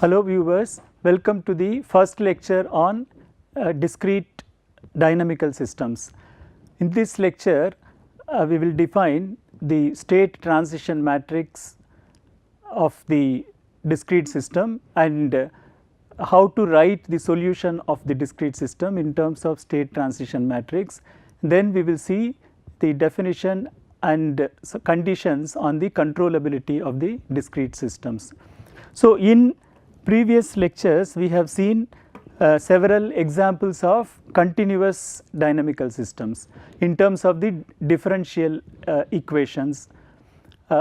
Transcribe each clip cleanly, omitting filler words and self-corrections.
Hello viewers, welcome to the first lecture on discrete dynamical systems. In this lecture, we will define the state transition matrix of the discrete system and how to write the solution of the discrete system in terms of state transition matrix. Then we will see the definition and conditions on the controllability of the discrete systems. So, in previous lectures we have seen several examples of continuous dynamical systems in terms of the differential equations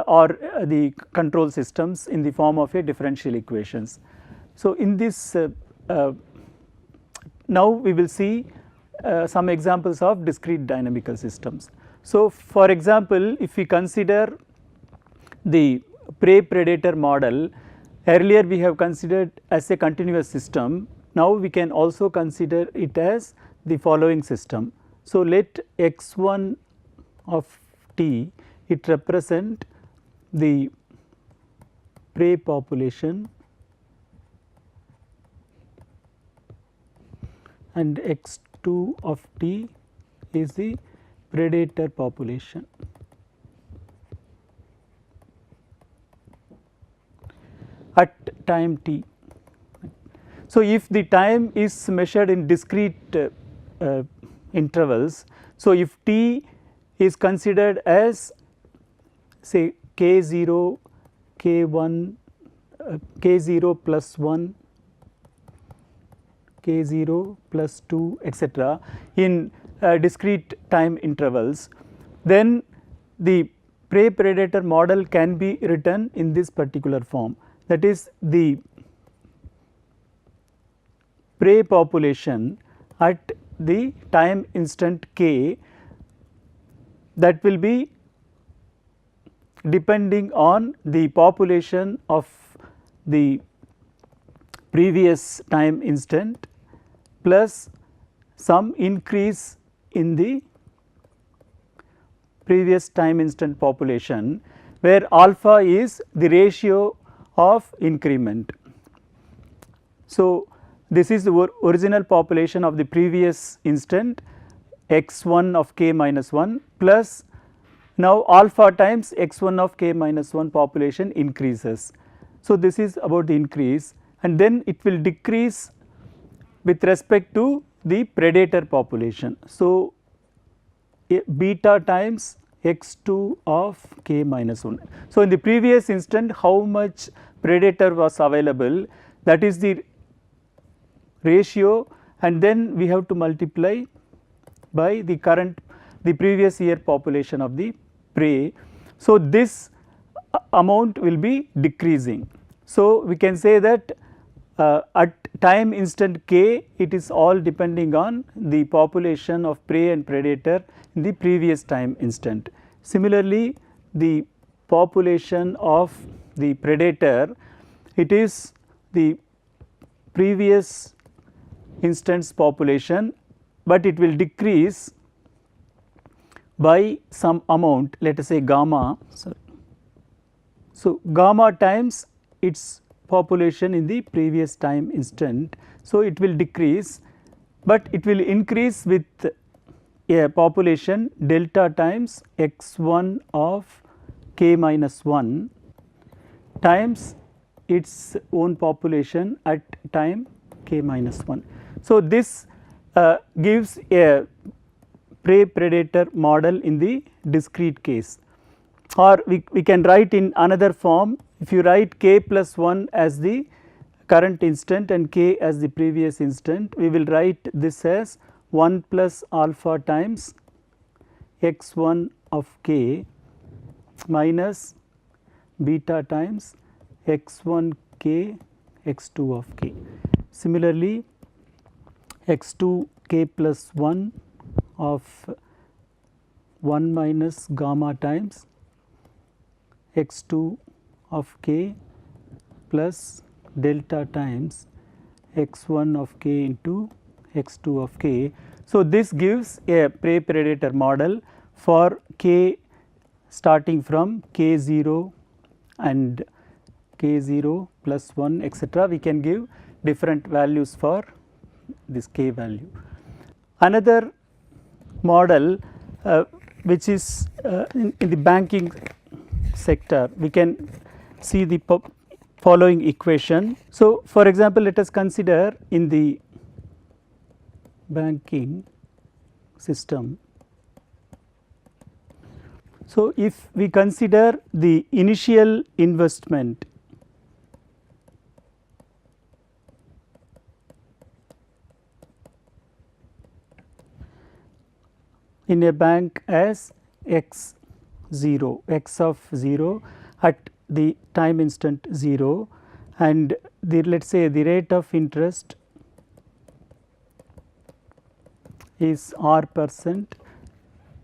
or the control systems in the form of a differential equations. So, in this now we will see some examples of discrete dynamical systems. So, for example, if we consider the prey-predator model, earlier we have considered as a continuous system, now we can also consider it as the following system. So, let x1 of t, it represent the prey population and x2 of t is the predator population. At time t. So, if the time is measured in discrete intervals, so if t is considered as say k0, k1, k0 plus 1, k0 plus 2 etc. in discrete time intervals, then the prey predator model can be written in this particular form. That is, the prey population at the time instant k, that will be depending on the population of the previous time instant plus some increase in the previous time instant population, where alpha is the ratio of increment. So, this is the original population of the previous instant x1 of k minus 1 plus now alpha times x1 of k minus 1 population increases. So, this is about the increase, and then it will decrease with respect to the predator population. So, beta times x2 of k minus 1. So, in the previous instant how much predator was available, that is the ratio, and then we have to multiply by the previous year population of the prey. So, this amount will be decreasing. So, we can say that at time instant k, it is all depending on the population of prey and predator in the previous time instant. Similarly, the population of the predator, it is the previous instance population, but it will decrease by some amount, let us say gamma. So, gamma times its population in the previous time instant. So, it will decrease, but it will increase with a population delta times x1 of k minus 1 times its own population at time k minus 1. So, this gives a prey predator model in the discrete case, or we can write in another form. If you write k plus 1 as the current instant and k as the previous instant, we will write this as 1 plus alpha times x1 of k minus beta times x1 k x2 of k. Similarly, x2 k plus 1 of 1 minus gamma times x2 of k plus delta times x1 of k into x2 of k. So, this gives a prey predator model for k starting from k0 and k0 plus 1 etc., we can give different values for this k value. Another model which is in the banking sector, we can see the following equation. So, for example, let us consider in the banking system. So, if we consider the initial investment in a bank as x0, x of 0 at the time instant 0, and the let us say the rate of interest is r%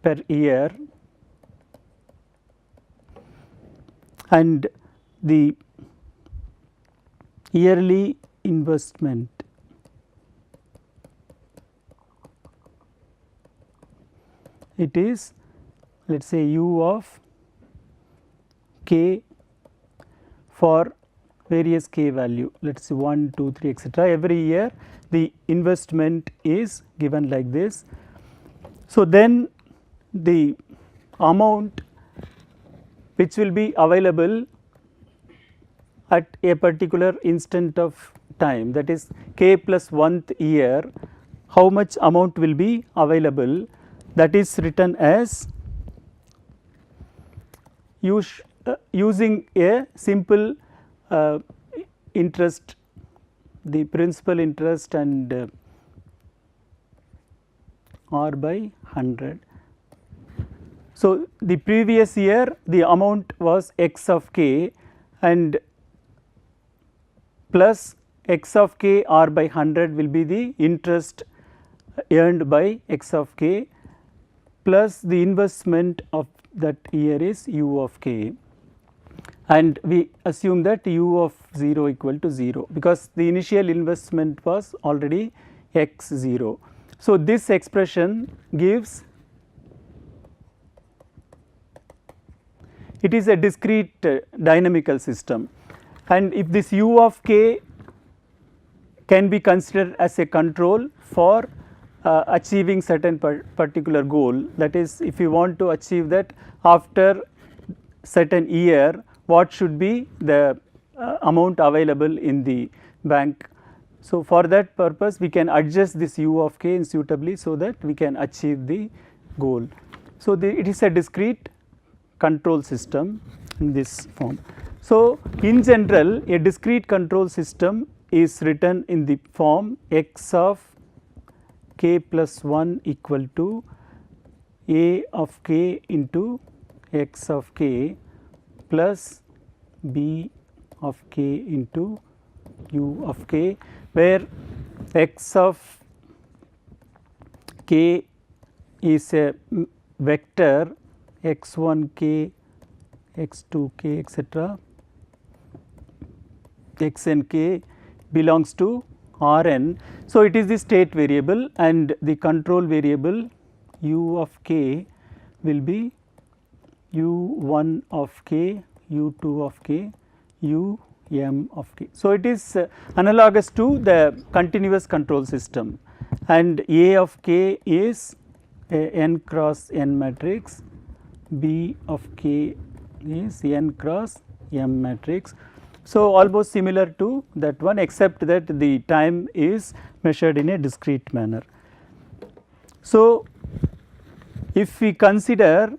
per year, and the yearly investment it is let us say u of k for various k value, let us say 1, 2, 3 etc. Every year the investment is given like this. So, then the amount which will be available at a particular instant of time, that is k plus 1th year, how much amount will be available, that is written as using a simple interest, the principal interest and r by 100. So, the previous year the amount was x of k and plus x of k r by 100 will be the interest earned by x of k, plus the investment of that year is u of k, and we assume that u of 0 equal to 0 because the initial investment was already x 0. So, this expression gives, it is a discrete dynamical system, and if this u of k can be considered as a control for achieving certain particular goal, that is if you want to achieve that after certain year what should be the amount available in the bank. So, for that purpose we can adjust this u of k suitably so that we can achieve the goal. So, it is a discrete control system in this form. So, in general a discrete control system is written in the form x of k plus 1 equal to a of k into x of k plus b of k into u of k, where x of k is a vector x1 k, x2 k etc., xn k belongs to Rn. So, it is the state variable and the control variable u of k will be u1 of k, u2 of k, um of k. So, it is analogous to the continuous control system, and A of k is a n cross n matrix, B of k is n cross m matrix. So, almost similar to that one, except that the time is measured in a discrete manner. So, if we consider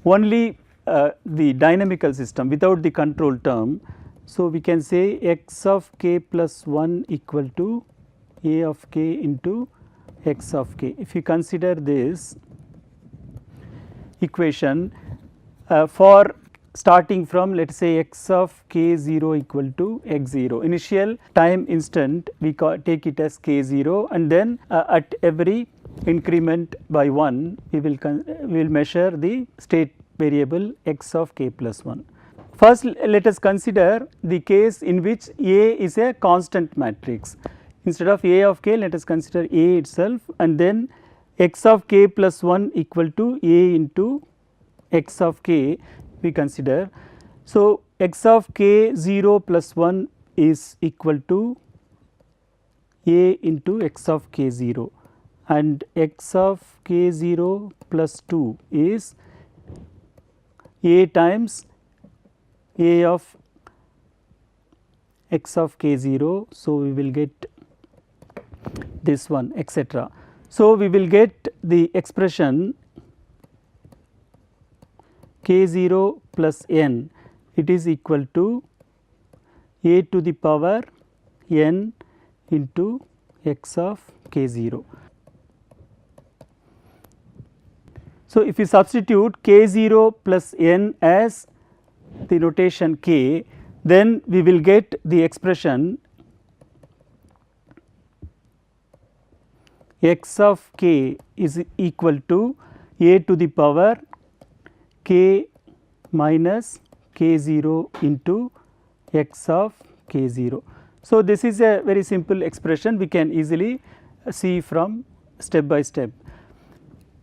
only the dynamical system without the control term, so we can say x of k plus 1 equal to a of k into x of k. If you consider this equation for starting from let us say x of k 0 equal to x 0, initial time instant we take it as k 0, and then at every increment by 1 we will measure the state variable x of k plus 1. First let us consider the case in which A is a constant matrix. Instead of A of k, let us consider A itself, and then x of k plus 1 equal to A into x of k we consider. So, x of k 0 plus 1 is equal to a into x of k 0, and x of k 0 plus 2 is a times a of x of k 0. So, we will get this one, etc. So, we will get the expression k 0 plus n, it is equal to a to the power n into x of k 0. So, if we substitute k 0 plus n as the notation k, then we will get the expression x of k is equal to a to the power k minus k 0 into x of k 0. So, this is a very simple expression, we can easily see from step by step.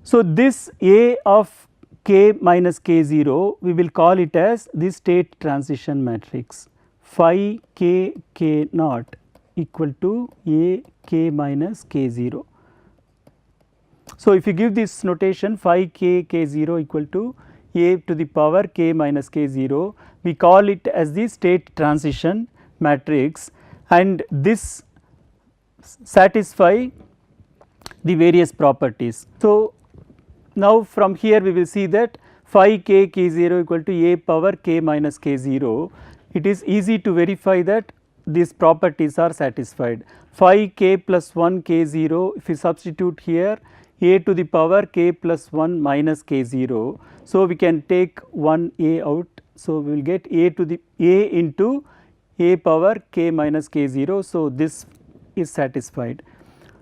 So, this a of k minus k 0, we will call it as the state transition matrix phi k k naught equal to a k minus k 0. So, if you give this notation phi k k 0 equal to a to the power k minus k 0, we call it as the state transition matrix, and this satisfy the various properties. So, now from here we will see that phi k k 0 equal to a power k minus k 0, it is easy to verify that these properties are satisfied. Phi k plus 1 k 0, if we substitute here a to the power k plus 1 minus k 0. So, we can take 1 a out. So, we will get a to the a into a power k minus k 0. So, this is satisfied.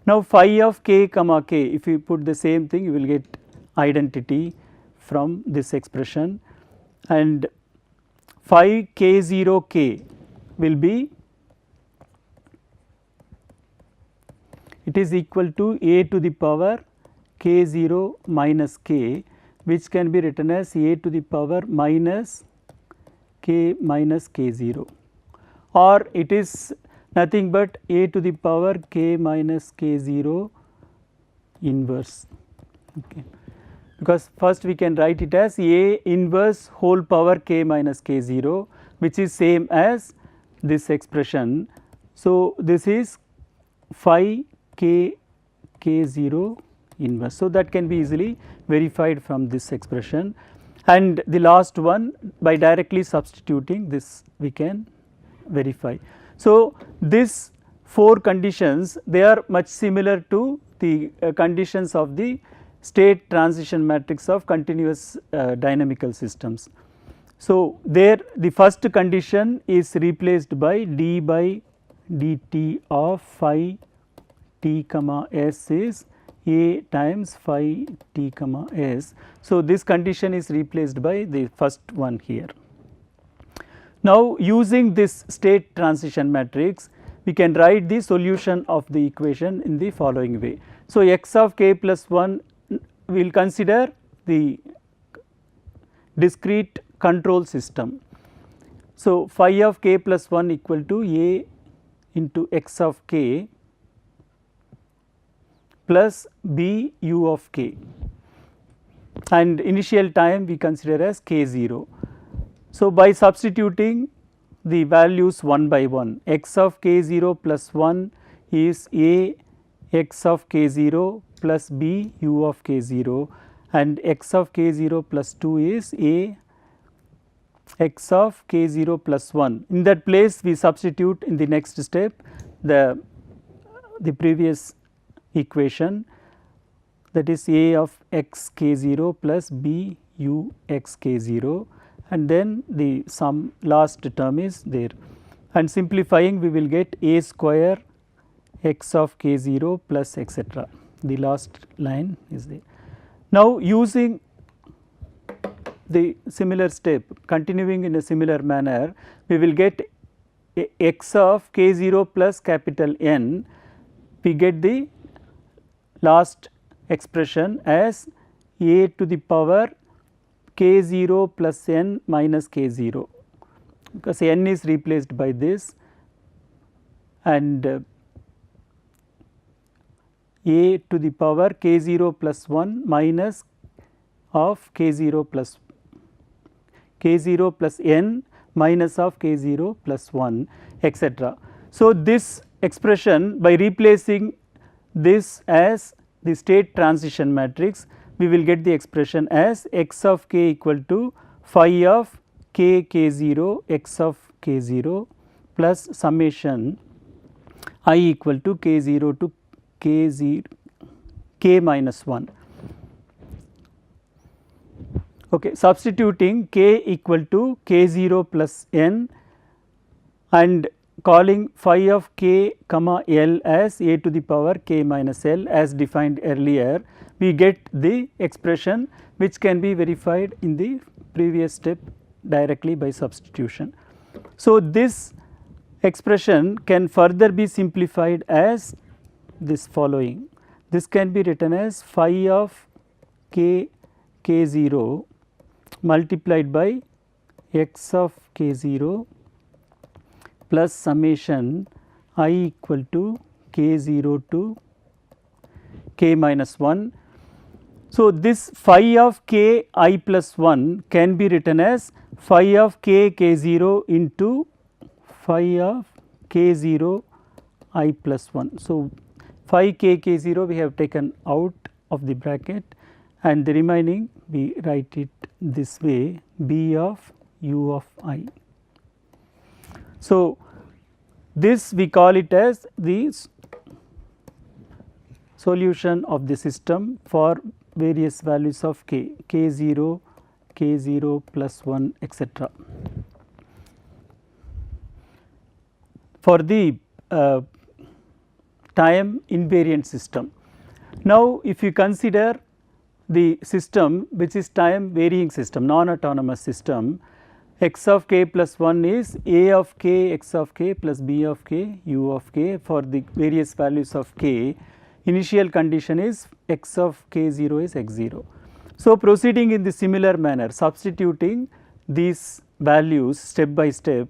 Now, phi of k comma k, if you put the same thing, you will get identity from this expression, and phi k 0 k will be, it is equal to a to the power k 0 minus k, which can be written as a to the power minus k 0, or it is nothing but a to the power k minus k 0 inverse. Okay. Because first we can write it as a inverse whole power k minus k 0, which is same as this expression. So, this is phi k k 0 inverse. So, that can be easily verified from this expression, and the last one, by directly substituting this we can verify. So, these 4 conditions, they are much similar to the conditions of the state transition matrix of continuous dynamical systems. So, there the first condition is replaced by d by dt of phi t comma s is a times phi t comma s. So, this condition is replaced by the first one here. Now, using this state transition matrix, we can write the solution of the equation in the following way. So, x of k plus 1, we will consider the discrete control system. So, phi of k plus 1 equal to a into x of k plus b u of k, and initial time we consider as k 0. So, by substituting the values one by one, x of k 0 plus 1 is a x of k 0 plus b u of k 0, and x of k 0 plus 2 is a x of k 0 plus 1. In that place we substitute in the next step the previous equation, that is a of x k 0 plus b u x k 0, and then the sum last term is there, and simplifying we will get a square x of k 0 plus etc. The last line is there. Now, using the similar step, continuing in a similar manner, we will get x of k 0 plus capital N, we get the last expression as a to the power k 0 plus n minus k 0, because n is replaced by this, and a to the power k 0 plus 1 minus of k 0 plus n minus of k 0 plus 1, etc. So, this expression, by replacing this as the state transition matrix, we will get the expression as x of k equal to phi of k 0 x of k 0 plus summation I equal to k 0 to k minus 1. Okay, substituting k equal to k 0 plus n and calling phi of k comma l as a to the power k minus l as defined earlier, we get the expression which can be verified in the previous step directly by substitution. So, this expression can further be simplified as this following. This can be written as phi of k 0 multiplied by x of k 0 plus summation I equal to k 0 to k minus 1. So, this phi of k I plus 1 can be written as phi of k 0 into phi of k 0 I plus 1. So, phi k 0 we have taken out of the bracket, and the remaining we write it this way, b of u of I. So, this we call it as the solution of the system for various values of k 0, k 0 plus 1, etc. For the time invariant system. Now, if you consider the system which is time varying system, non-autonomous system, x of k plus 1 is a of k x of k plus b of k u of k for the various values of k. Initial condition is x of k 0 is x 0. So, proceeding in the similar manner, substituting these values step by step,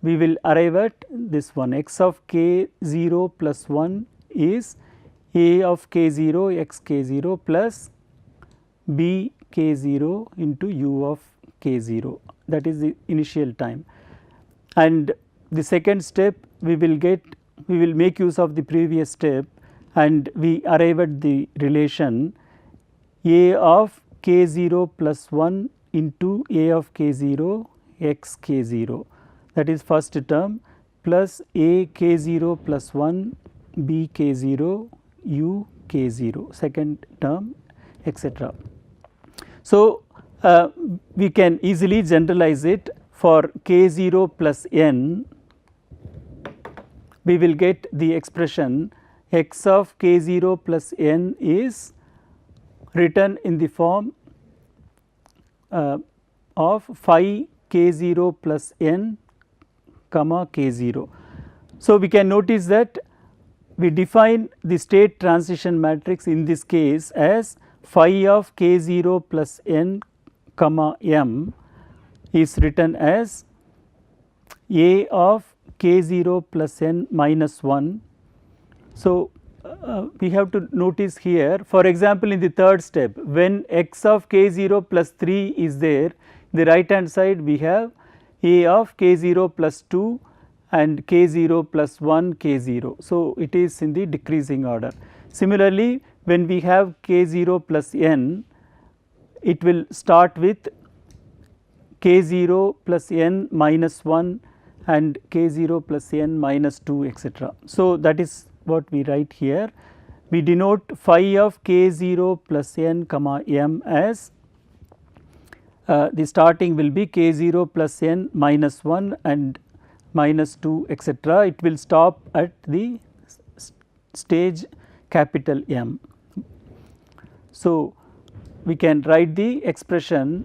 we will arrive at this one, x of k 0 plus 1 is a of k 0 x k 0 plus b k 0 into u of k 0, that is the initial time. And the second step we will make use of the previous step, and we arrive at the relation a of k 0 plus 1 into a of k 0 x k 0, that is first term, plus a k 0 plus 1 b k 0 u k 0 second term, etc. So, we can easily generalize it for k 0 plus n, we will get the expression x of k 0 plus n is written in the form of phi k 0 plus n comma k 0. So, we can notice that we define the state transition matrix in this case as phi of k 0 plus n comma m is written as a of k 0 plus n minus 1. So, we have to notice here, for example, in the third step, when x of k 0 plus 3 is there, the right hand side we have a of k 0 plus 2 and k 0 plus 1 k 0. So, it is in the decreasing order. Similarly, when we have k 0 plus n, it will start with k 0 plus n minus 1 and k 0 plus n minus 2, etc. So, that is what we write here. We denote phi of k 0 plus n comma m as the starting will be k 0 plus n minus 1 and minus 2, etc. It will stop at the stage capital M. So, we can write the expression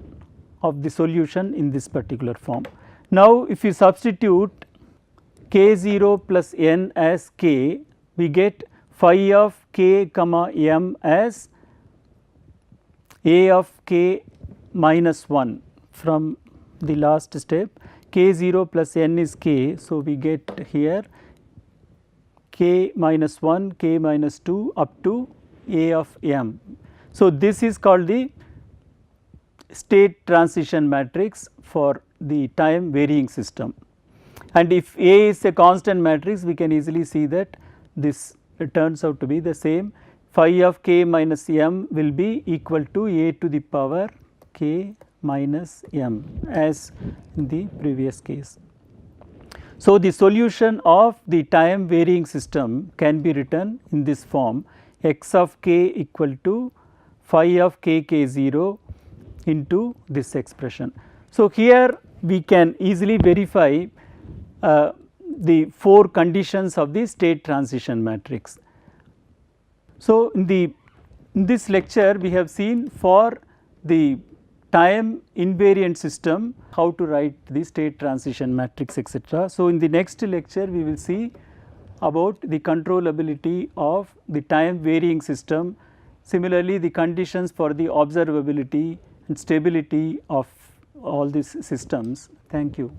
of the solution in this particular form. Now, if you substitute k 0 plus n as k, we get phi of k comma m as a of k minus 1 from the last step, k0 plus n is k. So, we get here k minus 1, k minus 2 up to a of m. So, this is called the state transition matrix for the time varying system. And if A is a constant matrix, we can easily see that this turns out to be the same. Phi of k minus m will be equal to a to the power k minus m as in the previous case. So, the solution of the time varying system can be written in this form: x of k equal to phi of k k 0 into this expression. So, here we can easily verify the 4 conditions of the state transition matrix. So, in this lecture we have seen for the time invariant system how to write the state transition matrix, etc. So, in the next lecture we will see about the controllability of the time varying system, similarly the conditions for the observability and stability of all these systems. Thank you.